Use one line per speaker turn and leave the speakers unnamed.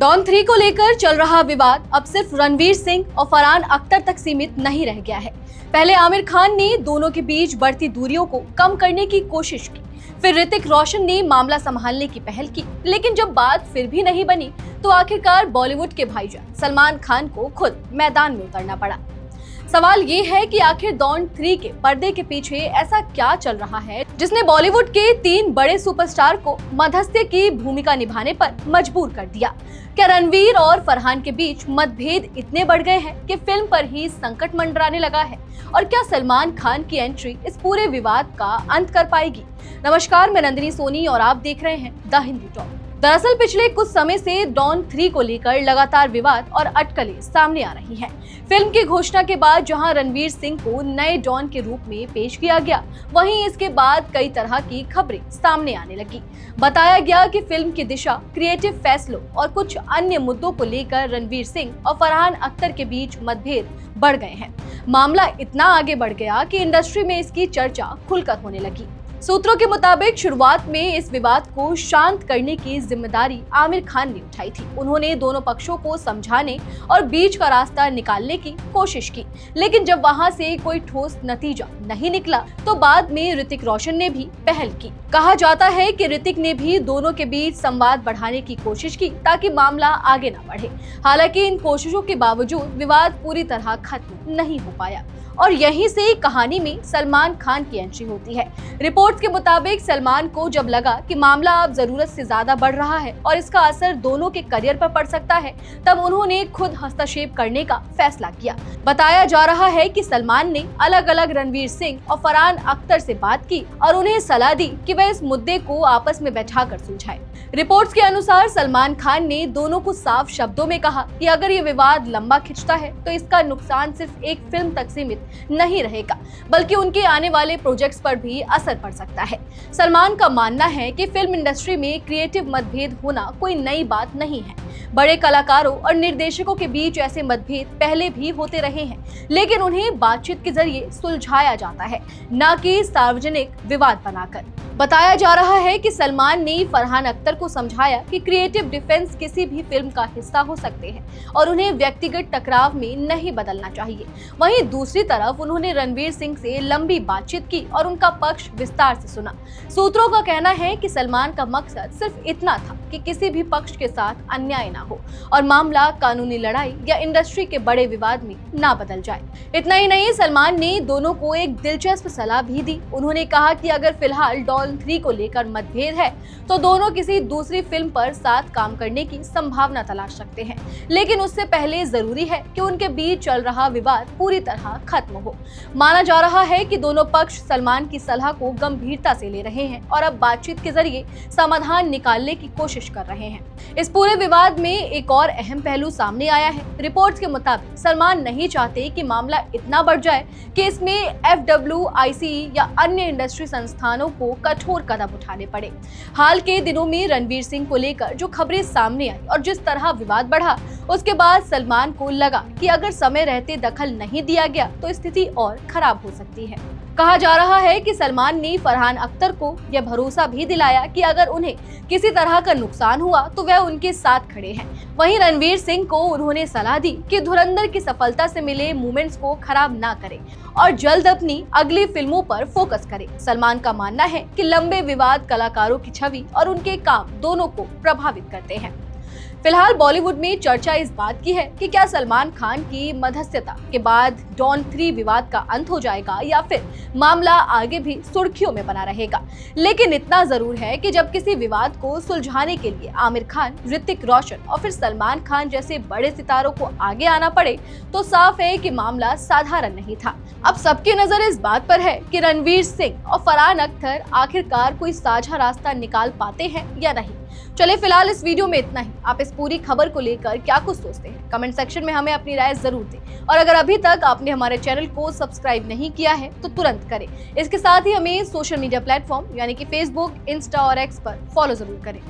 Don 3 को लेकर चल रहा विवाद अब सिर्फ रणवीर सिंह और फरहान अख्तर तक सीमित नहीं रह गया है। पहले आमिर खान ने दोनों के बीच बढ़ती दूरियों को कम करने की कोशिश की, फिर ऋतिक रोशन ने मामला संभालने की पहल की, लेकिन जब बात फिर भी नहीं बनी तो आखिरकार बॉलीवुड के भाईजान सलमान खान को खुद मैदान में उतरना पड़ा। सवाल ये है कि आखिर डॉन 3 के पर्दे के पीछे ऐसा क्या चल रहा है जिसने बॉलीवुड के 3 बड़े सुपरस्टार को मध्यस्थी की भूमिका निभाने पर मजबूर कर दिया। क्या रणवीर और फरहान के बीच मतभेद इतने बढ़ गए हैं कि फिल्म पर ही संकट मंडराने लगा है? और क्या सलमान खान की एंट्री इस पूरे विवाद का अंत कर पाएगी? नमस्कार, मैं नंदिनी सोनी और आप देख रहे हैं द हिंदू टॉक। दरअसल पिछले कुछ समय से डॉन 3 को लेकर लगातार विवाद और अटकलें सामने आ रही हैं। फिल्म की घोषणा के बाद जहां रणवीर सिंह को नए डॉन के रूप में पेश किया गया, वहीं इसके बाद कई तरह की खबरें सामने आने लगी। बताया गया कि फिल्म की दिशा, क्रिएटिव फैसलों और कुछ अन्य मुद्दों को लेकर रणवीर सिंह और फरहान अख्तर के बीच मतभेद बढ़ गए हैं। मामला इतना आगे बढ़ गया कि इंडस्ट्री में इसकी चर्चा खुलकर होने लगी। सूत्रों के मुताबिक शुरुआत में इस विवाद को शांत करने की जिम्मेदारी आमिर खान ने उठाई थी। उन्होंने दोनों पक्षों को समझाने और बीच का रास्ता निकालने की कोशिश की, लेकिन जब वहां से कोई ठोस नतीजा नहीं निकला तो बाद में ऋतिक रोशन ने भी पहल की। कहा जाता है कि ऋतिक ने भी दोनों के बीच संवाद बढ़ाने की कोशिश की ताकि मामला आगे न बढ़े। हालांकि इन कोशिशों के बावजूद विवाद पूरी तरह खत्म नहीं हो पाया और यहीं से कहानी में सलमान खान की एंट्री होती है। रिपोर्ट्स के मुताबिक सलमान को जब लगा कि मामला अब जरूरत से ज्यादा बढ़ रहा है और इसका असर दोनों के करियर पर पड़ सकता है, तब उन्होंने खुद हस्तक्षेप करने का फैसला किया। बताया जा रहा है कि सलमान ने अलग अलग रणवीर सिंह और फरहान अख्तर से बात की और उन्हें सलाह दी कि वे इस मुद्दे को आपस में बैठाकर सुलझाएं। रिपोर्ट्स के अनुसार सलमान खान ने दोनों को साफ शब्दों में कहा कि अगर ये विवाद लंबा खिंचता है तो इसका नुकसान सिर्फ एक फिल्म तक सीमित नहीं रहेगा, बल्कि उनके आने वाले प्रोजेक्ट्स पर भी असर पड़ सकता है। सलमान का मानना है कि फिल्म इंडस्ट्री में क्रिएटिव मतभेद होना कोई नई बात नहीं है। बड़े कलाकारों और निर्देशकों के बीच ऐसे मतभेद पहले भी होते रहे हैं, लेकिन उन्हें बातचीत के जरिए सुलझाया जाता है, न कि सार्वजनिक विवाद बनाकर। बताया जा रहा है कि सलमान ने फरहान अख्तर को समझाया कि क्रिएटिव डिफेंस किसी भी फिल्म का हिस्सा हो सकते हैं और उन्हें व्यक्तिगत टकराव में नहीं बदलना चाहिए। वहीं दूसरी तरफ उन्होंने रणवीर सिंह से लंबी बातचीत की और उनका पक्ष विस्तार से सुना। सूत्रों का कहना है कि सलमान का मकसद सिर्फ इतना था कि किसी भी पक्ष के साथ अन्याय ना हो और मामला कानूनी लड़ाई या इंडस्ट्री के बड़े विवाद में ना बदल जाए। इतना ही नहीं, सलमान ने दोनों को एक दिलचस्प सलाह भी दी। उन्होंने कहा कि अगर फिलहाल डॉन 3 को लेकर मतभेद है तो दोनों किसी दूसरी फिल्म पर साथ काम करने की संभावना तलाश सकते हैं, लेकिन उससे पहले जरूरी है कि उनके बीच चल रहा विवाद पूरी तरह खत्म हो। माना जा रहा है कि दोनों पक्ष सलमान की सलाह को गंभीरता से ले रहे हैं और अब बातचीत के जरिए समाधान निकालने की कोशिश कर रहे हैं। इस पूरे विवाद में एक और अहम पहलू सामने आया है। रिपोर्ट्स के मुताबिक सलमान नहीं चाहते कि मामला इतना बढ़ जाए कि इसमें FWICE या अन्य इंडस्ट्री संस्थानों को कठोर कदम उठाने पड़े। हाल के दिनों में रणवीर सिंह को लेकर जो खबरें सामने आई और जिस तरह विवाद बढ़ा, उसके बाद सलमान को लगा कि अगर समय रहते दखल नहीं दिया गया तो स्थिति और खराब हो सकती है। कहा जा रहा है कि सलमान ने फरहान अख्तर को यह भरोसा भी दिलाया कि अगर उन्हें किसी तरह का नुकसान हुआ तो वह उनके साथ खड़े हैं। वहीं रणवीर सिंह को उन्होंने सलाह दी कि धुरंधर की सफलता से मिले मोमेंट्स को खराब ना करें और जल्द अपनी अगली फिल्मों पर फोकस करें। सलमान का मानना है कि लंबे विवाद कलाकारों की छवि और उनके काम दोनों को प्रभावित करते हैं। फिलहाल बॉलीवुड में चर्चा इस बात की है कि क्या सलमान खान की मध्यस्थता के बाद डॉन 3 विवाद का अंत हो जाएगा या फिर मामला आगे भी सुर्खियों में बना रहेगा। लेकिन इतना जरूर है कि जब किसी विवाद को सुलझाने के लिए आमिर खान, ऋतिक रोशन और फिर सलमान खान जैसे बड़े सितारों को आगे आना पड़े तो साफ है कि मामला साधारण नहीं था। अब सबकी नजर इस बात पर है कि रणवीर सिंह और फरहान अख्तर आखिरकार कोई साझा रास्ता निकाल पाते हैं या नहीं। चले फिलहाल इस वीडियो में इतना ही। आप इस पूरी खबर को लेकर क्या कुछ सोचते हैं? कमेंट सेक्शन में हमें अपनी राय जरूर दें और अगर अभी तक आपने हमारे चैनल को सब्सक्राइब नहीं किया है तो तुरंत करें। इसके साथ ही हमें सोशल मीडिया प्लेटफॉर्म यानी कि फेसबुक, इंस्टा और एक्स पर फॉलो जरूर करें।